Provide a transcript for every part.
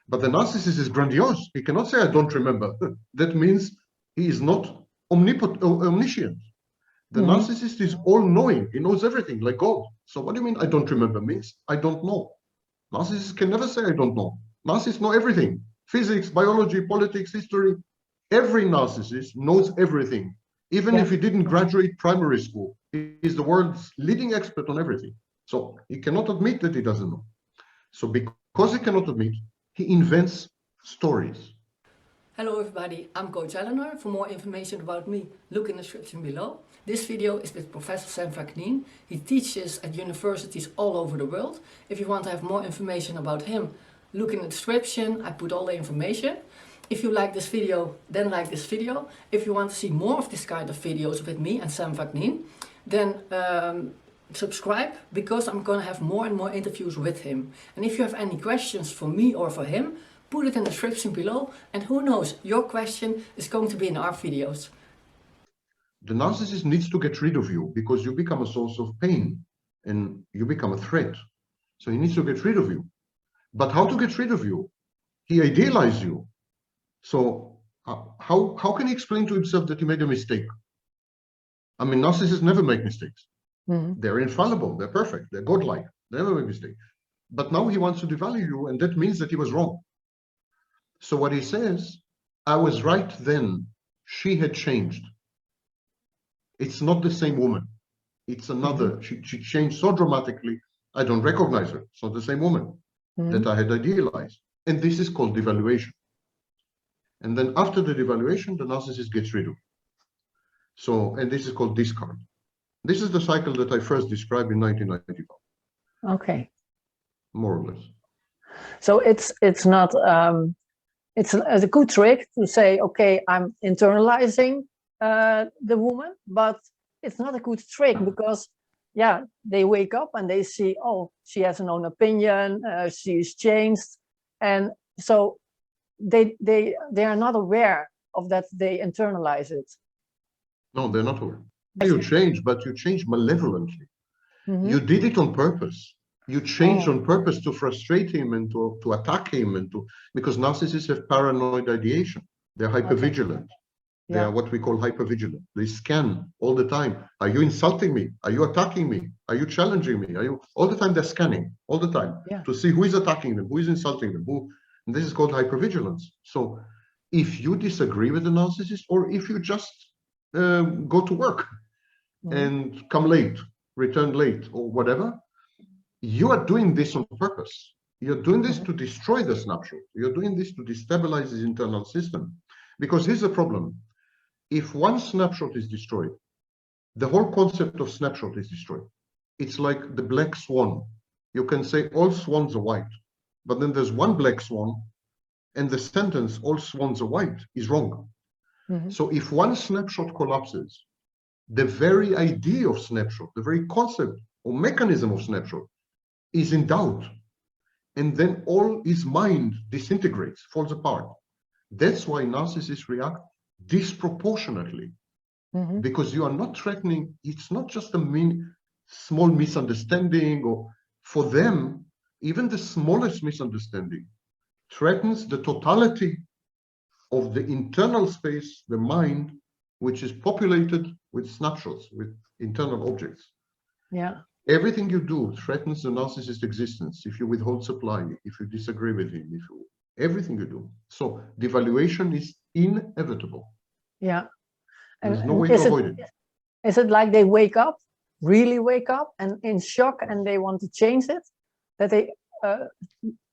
But the narcissist is grandiose. He cannot say, I don't remember. That means he is not omniscient. The narcissist is all-knowing. He knows everything, like God. So what do you mean, I don't remember? Means I don't know. Narcissists can never say, I don't know. Narcissists know everything. Physics, biology, politics, history. Every narcissist knows everything. Even if he didn't graduate primary school, he is the world's leading expert on everything. So he cannot admit that he doesn't know. So because he cannot admit, he invents stories. Hello everybody, I'm Coach Eleanor. For more information about me, look in the description below. This video is with Prof Sam Vaknin. He teaches at universities all over the world. If you want to have more information about him, look in the description. I put all the information. If you like this video, then like this video. If you want to see more of this kind of videos with me and Sam Vaknin, then subscribe, because I'm going to have more and more interviews with him. And if you have any questions for me or for him, put it in the description below, and who knows, your question is going to be in our videos. The narcissist needs to get rid of you because you become a source of pain and you become a threat. So he needs to get rid of you. But how to get rid of you? He idealizes you. So how can he explain to himself that he made a mistake? I mean, narcissists never make mistakes. They're infallible, they're perfect, they're godlike, they never make mistakes. But now he wants to devalue you, and that means that he was wrong. So what he says, I was right then, she had changed. It's not the same woman. It's another. She changed so dramatically, I don't recognize her. It's not the same woman that I had idealized. And this is called devaluation. And then after the devaluation, the narcissist gets rid of. So, and this is called discard. This is the cycle that I first described in 1995. Okay. More or less. So it's not, it's a good trick to say, okay, I'm internalizing the woman, but it's not a good trick because, yeah, they wake up and they see, oh, she has an own opinion, she's changed. And so they are not aware of that they internalize it. No, they're not aware. You change, but you change malevolently. You did it on purpose. You changed on purpose to frustrate him and to attack him and because narcissists have paranoid ideation. They're hypervigilant. They are what we call hypervigilant. They scan all the time. Are you insulting me? Are you attacking me? Are you challenging me? Are you all the time? They're scanning all the time to see who is attacking them, who is insulting them, and this is called hypervigilance. So if you disagree with the narcissist, or if you just go to work and come late, return late, or whatever, you are doing this on purpose. You're doing this to destroy the snapshot. You're doing this to destabilize his internal system. Because here's the problem. If one snapshot is destroyed, the whole concept of snapshot is destroyed. It's like the black swan. You can say all swans are white, but then there's one black swan, and the sentence, all swans are white, is wrong. So if one snapshot collapses, the very idea of snapshot, the very concept or mechanism of snapshot is in doubt. And then all his mind disintegrates, falls apart. That's why narcissists react disproportionately. Because you are not threatening, it's not just a small misunderstanding, or for them, even the smallest misunderstanding threatens the totality of the internal space, the mind, which is populated with snapshots, with internal objects. Everything you do threatens the narcissist's existence. If you withhold supply, if you disagree with him, everything you do. So devaluation is inevitable. There's no way to avoid it. Is it like they wake up, really wake up, and in shock, and they want to change it? That they,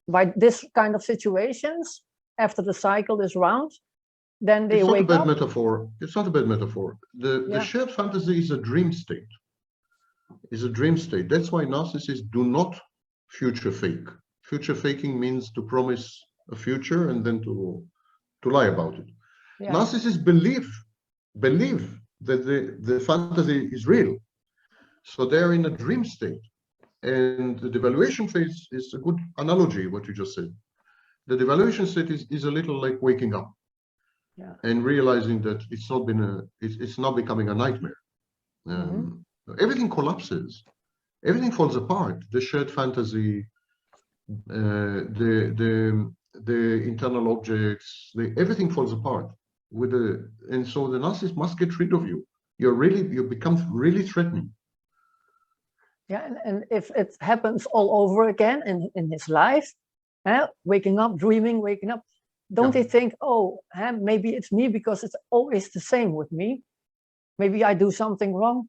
by this kind of situations, after the cycle is round, then they wake up? It's not a bad metaphor. It's not a bad metaphor. The shared fantasy is a dream state. Is a dream state. That's why narcissists do not future fake. Future faking means to promise a future and then to lie about it. Narcissists believe that the fantasy is real. So they're in a dream state. And the devaluation phase is a good analogy, what you just said. The devaluation state is a little like waking up and realizing that it's not becoming a nightmare. Everything collapses, everything falls apart. The shared fantasy, the the internal objects, everything falls apart. And so the narcissist must get rid of you. You become really threatening. Yeah, and if it happens all over again in his life, waking up, dreaming, waking up, don't they think, oh, maybe it's me because it's always the same with me? Maybe I do something wrong?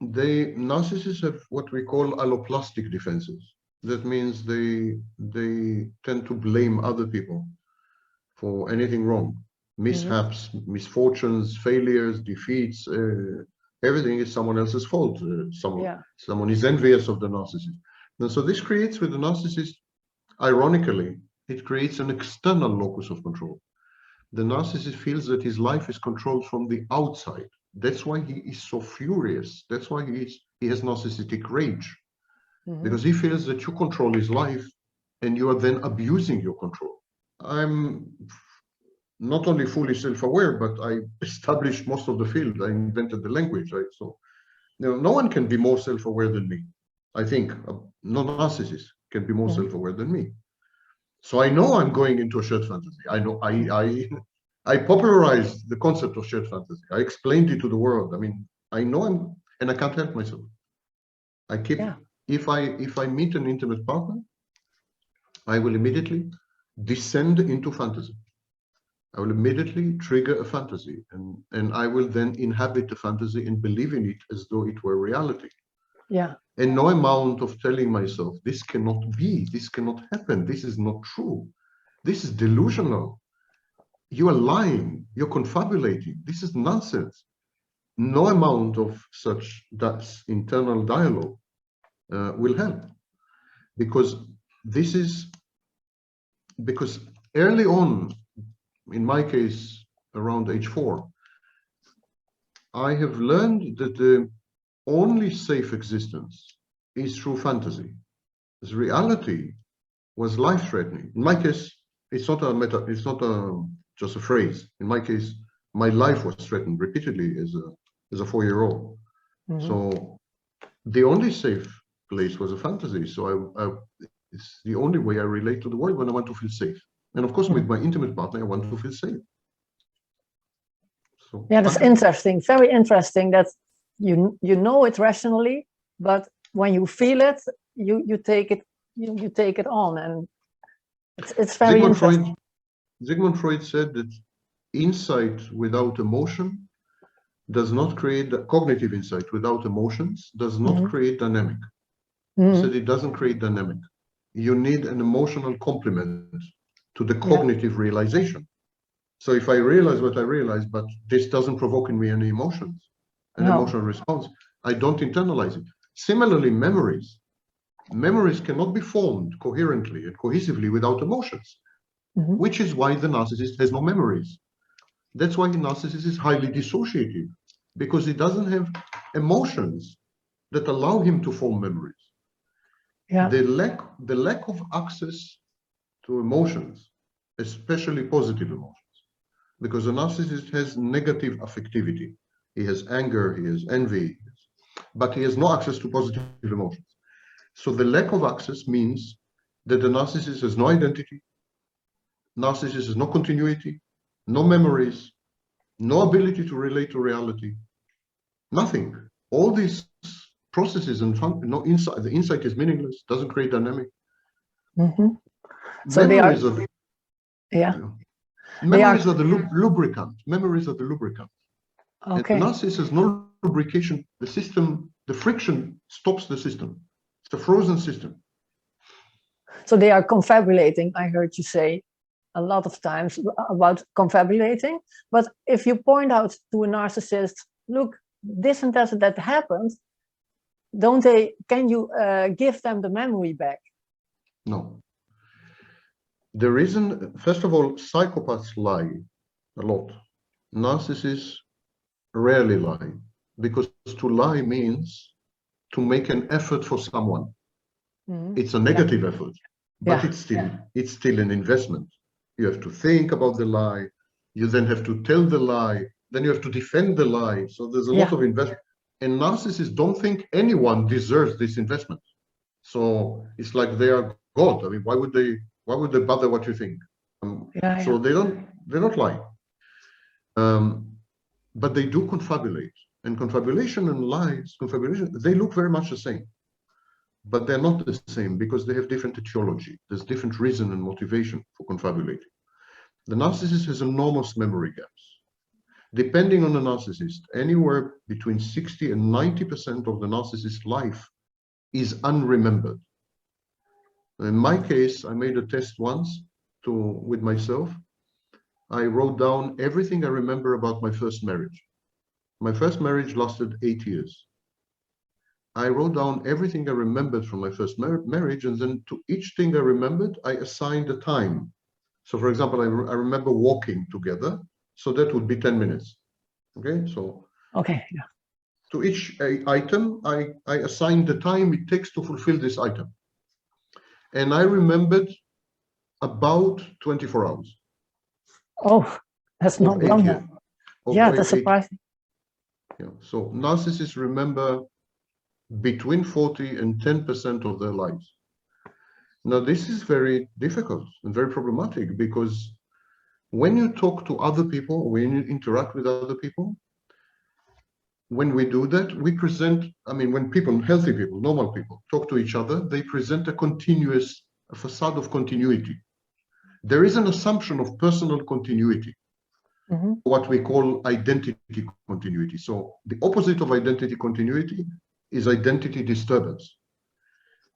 Narcissists have what we call alloplastic defenses. That means they tend to blame other people for anything wrong. Mishaps, misfortunes, failures, defeats, everything is someone else's fault. Someone is envious of the narcissist. And so this creates with the narcissist, ironically, it creates an external locus of control. The narcissist feels that his life is controlled from the outside. That's why he is so furious. That's why he has narcissistic rage. Because he feels that you control his life and you are then abusing your control. I'm not only fully self-aware, but I established most of the field. I invented the language, right? So no one can be more self-aware than me. I think no narcissist can be more self-aware than me. So I know I'm going into a shared fantasy. I know I popularized the concept of shared fantasy. I explained it to the world. I mean, I know and I can't help myself. I keep, if I meet an intimate partner, I will immediately descend into fantasy. I will immediately trigger a fantasy, and I will then inhabit the fantasy and believe in it as though it were reality. Yeah. And no amount of telling myself, this cannot be, this cannot happen, this is not true, this is delusional, you are lying, you're confabulating, this is nonsense. No amount of such internal dialogue will help, because early on, in my case, around age 4, I have learned that the only safe existence is through fantasy. As reality was life-threatening. In my case, it's not just a phrase. In my case, my life was threatened repeatedly as a 4-year-old. So the only safe place was a fantasy. So it's the only way I relate to the world when I want to feel safe. And of course, with my intimate partner, I want to feel safe. So, yeah, that's interesting. Very interesting that you know it rationally, but when you feel it, you take it on, and it's very interesting. Sigmund Freud said that insight without emotion does not create cognitive insight without emotions does not create dynamic. He said it doesn't create dynamic. You need an emotional complement to the cognitive realization. So if I realize what I realize, but this doesn't provoke in me any emotions, an emotional response, I don't internalize it. Similarly, memories cannot be formed coherently and cohesively without emotions, which is why the narcissist has no memories. That's why the narcissist is highly dissociative, because he doesn't have emotions that allow him to form memories. Yeah. The lack of access to emotions, especially positive emotions, because a narcissist has negative affectivity. He has anger, he has envy, but he has no access to positive emotions. So the lack of access means that the narcissist has no identity, narcissist has no continuity, no memories, no ability to relate to reality, nothing. All these processes and no insight, the insight is meaningless, doesn't create dynamic. So memories memories are the lubricant. Memories are the lubricant. Okay. And narcissist has no lubrication. The system, the friction stops the system. It's a frozen system. So they are confabulating. I heard you say a lot of times about confabulating. But if you point out to a narcissist, look, this and that happened, don't they? Can you give them the memory back? No. The reason, first of all, psychopaths lie a lot. Narcissists rarely lie, because to lie means to make an effort for someone. It's a negative effort, but it's still an investment. You have to think about the lie, you then have to tell the lie, then you have to defend the lie. So there's a lot of investment. And narcissists don't think anyone deserves this investment. So it's like they are God. I mean, why would they Why would they bother what you think? So they don't lie. But they do confabulate. And confabulation and lies, they look very much the same. But they're not the same because they have different etiology. There's different reason and motivation for confabulating. The narcissist has enormous memory gaps. Depending on the narcissist, anywhere between 60 and 90% of the narcissist's life is unremembered. In my case, I made a test once with myself. I wrote down everything I remember about my first marriage. My first marriage lasted 8 years. I wrote down everything I remembered from my first marriage, and then to each thing I remembered, I assigned a time. So for example, I remember walking together, so that would be 10 minutes. Okay, so to each item, I assigned the time it takes to fulfill this item. And I remembered about 24 hours. Oh, that's not long. Yeah, that's surprising. Yeah, so narcissists remember between 40 and 10% of their lives. Now, this is very difficult and very problematic because when you talk to other people, when you interact with other people, when we do that, we present, when people, healthy people, normal people, talk to each other, they present a facade of continuity. There is an assumption of personal continuity, what we call identity continuity. So the opposite of identity continuity is identity disturbance.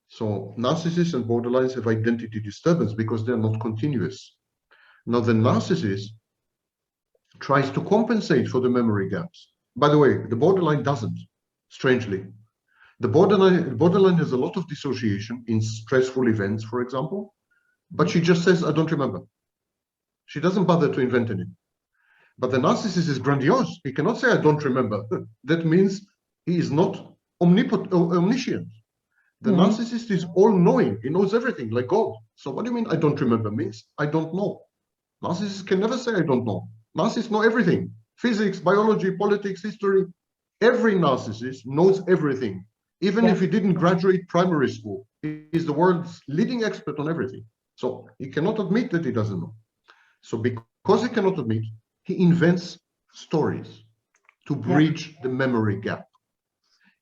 So narcissists and borderlines have identity disturbance because they're not continuous. Now the narcissist tries to compensate for the memory gaps. By the way, the borderline doesn't, strangely. The borderline has a lot of dissociation in stressful events, for example, but she just says, I don't remember. She doesn't bother to invent anything. But the narcissist is grandiose. He cannot say, I don't remember. That means he is not omniscient. The narcissist is all-knowing. He knows everything, like God. So what do you mean, I don't remember? Means I don't know. Narcissists can never say, I don't know. Narcissists know everything. Physics, biology, politics, history. Every narcissist knows everything. Even if he didn't graduate primary school, he is the world's leading expert on everything. So he cannot admit that he doesn't know. So because he cannot admit, he invents stories to bridge the memory gap.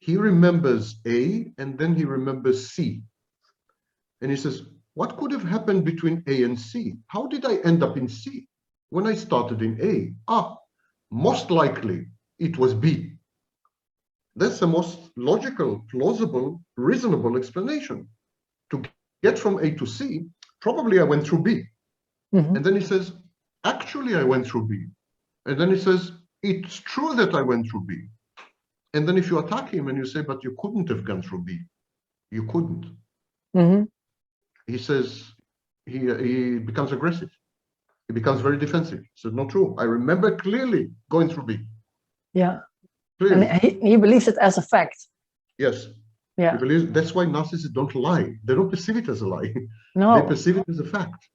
He remembers A and then he remembers C. And he says, what could have happened between A and C? How did I end up in C when I started in A? Most likely it was B. That's the most logical, plausible, reasonable explanation. To get from A to C, probably I went through B. And then he says, actually, I went through B. And then he says, it's true that I went through B. And then if you attack him and you say, but you couldn't have gone through B. You couldn't. He says, he becomes aggressive. He becomes very defensive. He says, not true. I remember clearly going through B. Yeah. Clearly. And he believes it as a fact. Yes. Yeah. He believes, that's why narcissists don't lie. They don't perceive it as a lie. No. They perceive it as a fact.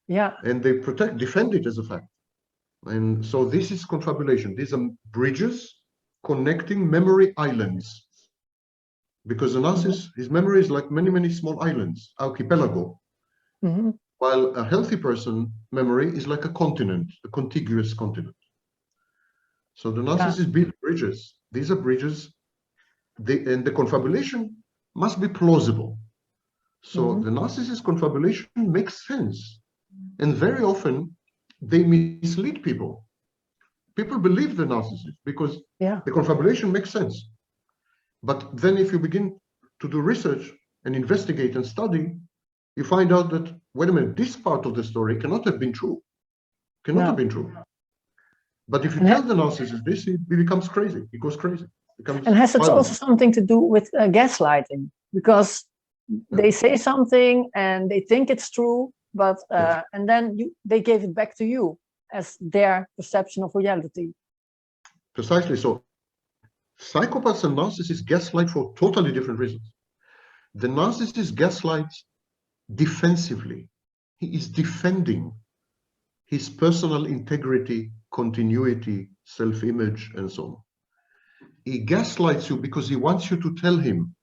Yeah. And they defend it as a fact. And so this is confabulation. These are bridges connecting memory islands. Because the narcissist, his memory is like many, many small islands, archipelago. While a healthy person memory is like a continent, a contiguous continent. So the narcissist build bridges. These are bridges, and the confabulation must be plausible. So the narcissist confabulation makes sense. And very often they mislead people. People believe the narcissist because the confabulation makes sense. But then if you begin to do research and investigate and study, you find out that, wait a minute, this part of the story cannot have been true. Cannot have been true. But if you tell the narcissist this, he becomes crazy. He goes crazy. And has it also something to do with gaslighting? Because they say something and they think it's true, but and then they gave it back to you as their perception of reality. Precisely. So psychopaths and narcissists gaslight for totally different reasons. The narcissist gaslights defensively. He is defending his personal integrity, continuity, self-image, and so on. He gaslights you because he wants you to tell him,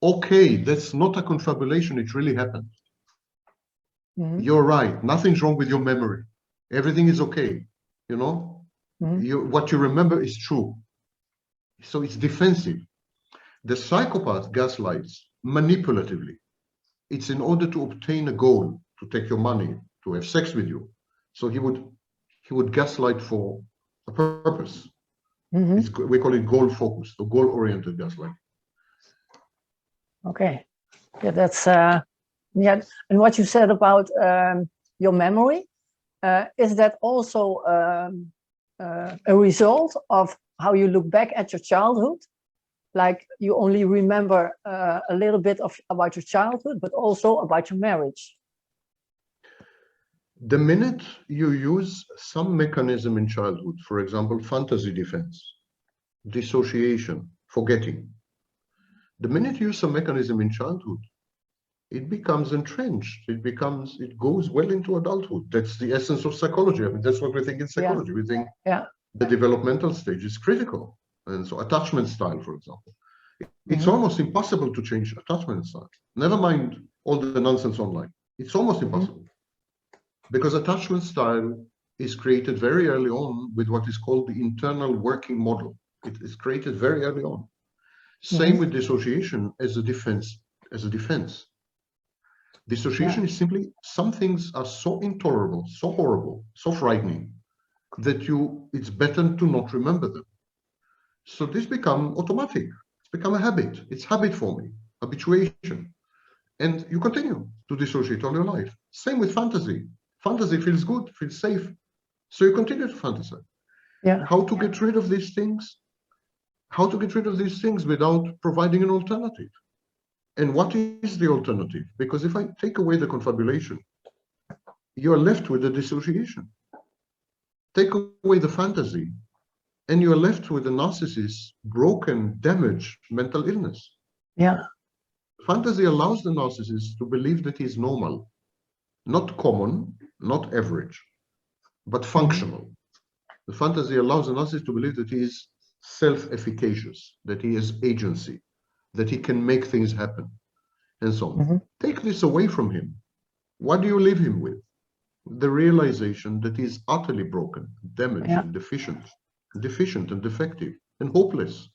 okay, that's not a confabulation, it really happened. You're right. Nothing's wrong with your memory. Everything is okay. You know, what you remember is true. So it's defensive. The psychopath gaslights manipulatively. It's in order to obtain a goal, to take your money, to have sex with you. So he would gaslight for a purpose. We call it goal focused or goal oriented gaslighting. Okay, yeah, that's yeah. And what you said about your memory, is that also a result of how you look back at your childhood? Like you only remember a little bit about your childhood, but also about your marriage. The minute you use some mechanism in childhood, for example, fantasy defense, dissociation, forgetting, the minute you use some mechanism in childhood, it becomes entrenched. It goes well into adulthood. That's the essence of psychology. I mean, that's what we think in psychology. We think the developmental stage is critical. And so attachment style, for example, it's almost impossible to change attachment style. Never mind all the nonsense online. It's almost impossible. Because attachment style is created very early on with what is called the internal working model. It is created very early on. Same with dissociation as a defense. Dissociation is simply, some things are so intolerable, so horrible, so frightening, that it's better to not remember them. So this become automatic. It's become a habit. It's habit forming, habituation. And you continue to dissociate all your life. Same with fantasy. Fantasy feels good, feels safe. So you continue to fantasize. How to get rid of these things? How to get rid of these things without providing an alternative? And what is the alternative? Because if I take away the confabulation, you're left with the dissociation. Take away the fantasy, and you're left with a narcissist's broken, damaged mental illness. Fantasy allows the narcissist to believe that he's normal, not common, not average, but functional. The fantasy allows the narcissist to believe that he is self-efficacious, that he has agency, that he can make things happen, and so on. Take this away from him. What do you leave him with? The realization that he is utterly broken, damaged, and deficient and defective, and hopeless.